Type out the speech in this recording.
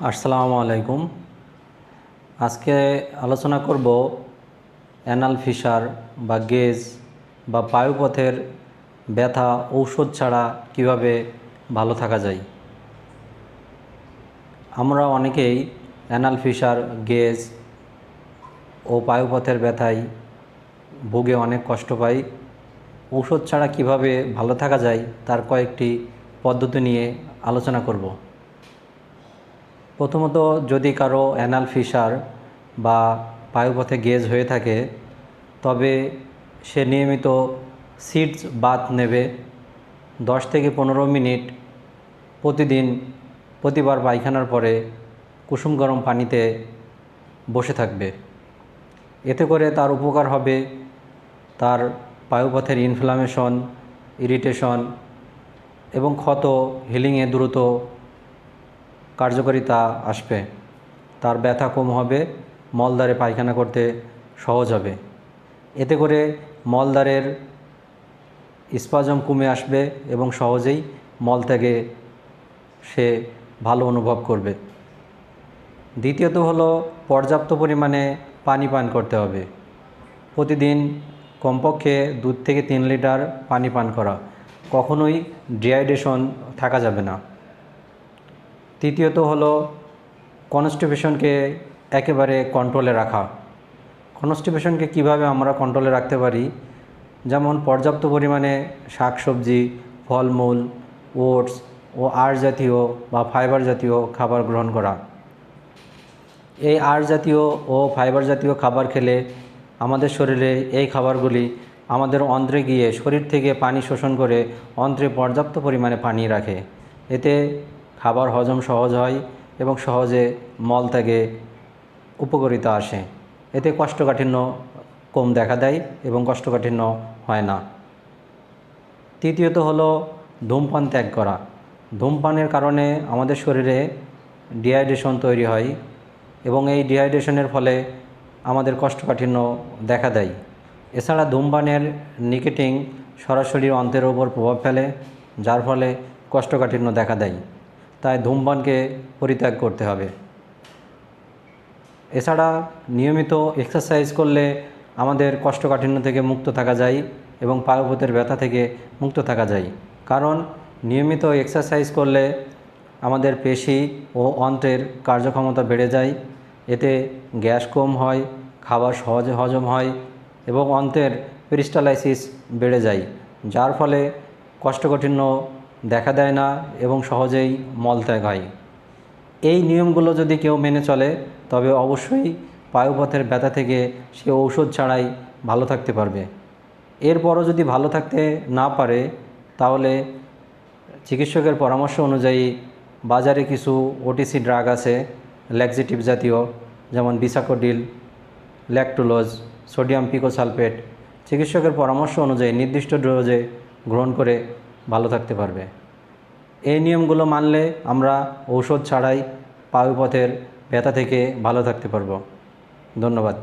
আসসালামু আলাইকুম। আজকে আলোচনা করব অ্যানাল ফিশার বা গেজ বা পায়ুপথের ব্যথা ঔষধ ছাড়া কিভাবে ভালো থাকা যায়। আমরা অনেকেই অ্যানাল ফিশার, গেজ ও পায়ুপথের ব্যথায় ভুগে অনেক কষ্ট পাই। ঔষধ ছাড়া কিভাবে ভালো থাকা যায় তার কয়েকটি পদ্ধতি নিয়ে আলোচনা করব। প্রথমত, যদি কারো অ্যানাল ফিশার বা পায়ুপথে গেজ হয়ে থাকে তবে সে নিয়মিত সিডস বাথ নেবে। 10 থেকে 15 মিনিট প্রতিদিন, প্রতিবার পায়খানার পরে কুসুম গরম পানিতে বসে থাকবে। এতে করে তার উপকার হবে, তার পায়ুপথের ইনফ্লামেশন, ইরিটেশন এবং ক্ষত হিলিংয়ে দ্রুত কার্যকারিতা আসবে। তার ব্যথা কম হবে, মলদ্বারে পায়খানা করতে সহজ হবে। এতে করে মলদ্বারের স্পাজম কমে আসবে এবং সহজেই মলত্যাগে সে ভালো অনুভব করবে। দ্বিতীয়ত হলো পর্যাপ্ত পরিমাণে পানি পান করতে হবে। প্রতিদিন কমপক্ষে 2 থেকে 3 লিটার পানি পান করা। কখনোই ডিহাইড্রেশন থাকা যাবে না। তৃতীয়ত হলো কনস্টিপেশনকে একেবারে কন্ট্রোলে রাখা। কনস্টিপেশনকে কিভাবে আমরা কন্ট্রোলে রাখতে পারি? যেমন পর্যাপ্ত পরিমাণে শাকসবজি, ফলমূল, ওটস ও আঁশ জাতীয় বা ফাইবার জাতীয় খাবার গ্রহণ করা। এই আঁশ জাতীয় ও ফাইবার জাতীয় খাবার খেলে আমাদের শরীরে এই খাবারগুলি আমাদের অন্ত্রে গিয়ে শরীর থেকে পানি শোষণ করে অন্ত্রে পর্যাপ্ত পরিমাণে পানি রাখে। এতে খাবার হজম সহজ হয় এবং সহজে মলত্যাগে উপকারিতা আসে। এতে কোষ্ঠকাঠিন্য কম দেখা দেয় এবং কোষ্ঠকাঠিন্য হয় না। তৃতীয়ত হলো ধূমপান ত্যাগ করা। ধূমপানের কারণে আমাদের শরীরে ডিহাইড্রেশন তৈরি হয় এবং এই ডিহাইড্রেশনের ফলে আমাদের কোষ্ঠকাঠিন্য দেখা দেয়। এছাড়া ধূমপানের নিকোটিন সরাসরি অন্ত্রের ওপর প্রভাব ফেলে, যার ফলে কোষ্ঠকাঠিন্য দেখা দেয়। তাই ধূমপানকে পরিত্যাগ করতে হবে। এছাড়া নিয়মিত এক্সারসাইজ করলে আমাদের কোষ্ঠকাঠিন্য থেকে মুক্ত থাকা যায় এবং পায়ুপথের ব্যথা থেকে মুক্ত থাকা যায়। কারণ নিয়মিত এক্সারসাইজ করলে আমাদের পেশি ও অন্ত্রের কার্যক্ষমতা বেড়ে যায়। এতে গ্যাস কম হয়, খাবার সহজে হজম হয় এবং অন্ত্রের পেরিস্টালাইসিস বেড়ে যায়, যার ফলে কোষ্ঠকাঠিন্য দেখা দেয় না এবং সহজেই মলত্যাগ হয়। এই নিয়মগুলো যদি কেউ মেনে চলে তবে অবশ্যই পায়ুপথের ব্যথা থেকে সে ঔষধ ছাড়াই ভালো থাকতে পারবে। এরপরও যদি ভালো থাকতে না পারে তাহলে চিকিৎসকের পরামর্শ অনুযায়ী বাজারে কিছু ওটিসি ড্রাগ আছে, ল্যাক্সেটিভ জাতীয়, যেমন বিসাকোডিল, ল্যাকটোলোজ, সোডিয়াম পিকোসালফেট। চিকিৎসকের পরামর্শ অনুযায়ী নির্দিষ্ট ডোজে গ্রহণ করে ভালো থাকতে পারবে। এই নিয়মগুলো মানলে আমরা ঔষধ ছাড়াই পায়ুপথের ব্যথা থেকে ভালো থাকতে পারব। ধন্যবাদ।